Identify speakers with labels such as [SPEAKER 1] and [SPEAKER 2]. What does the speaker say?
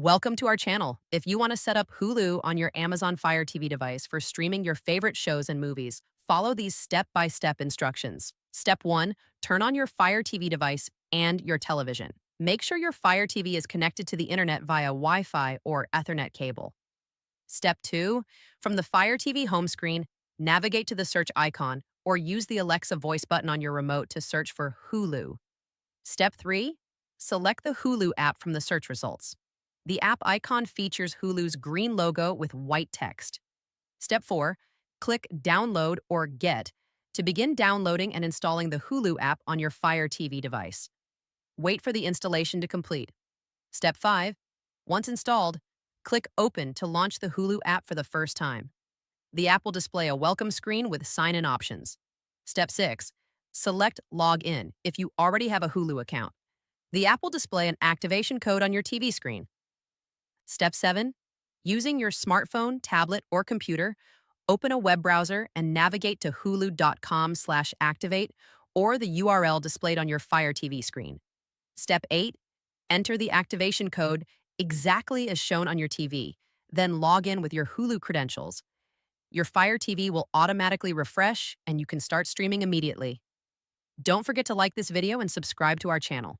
[SPEAKER 1] Welcome to our channel. If you want to set up Hulu on your Amazon Fire TV device for streaming your favorite shows and movies, follow these step-by-step instructions. Step 1, turn on your Fire TV device and your television. Make sure your Fire TV is connected to the internet via Wi-Fi or Ethernet cable. Step 2, from the Fire TV home screen, navigate to the search icon or use the Alexa voice button on your remote to search for Hulu. Step 3, select the Hulu app from the search results. The app icon features Hulu's green logo with white text. Step 4, click Download or Get to begin downloading and installing the Hulu app on your Fire TV device. Wait for the installation to complete. Step 5, once installed, click Open to launch the Hulu app for the first time. The app will display a welcome screen with sign-in options. Step 6, select Log In if you already have a Hulu account. The app will display an activation code on your TV screen. Step 7, using your smartphone, tablet, or computer, open a web browser and navigate to hulu.com/activate or the URL displayed on your Fire TV screen. Step 8, enter the activation code exactly as shown on your TV, then log in with your Hulu credentials. Your Fire TV will automatically refresh and you can start streaming immediately. Don't forget to like this video and subscribe to our channel.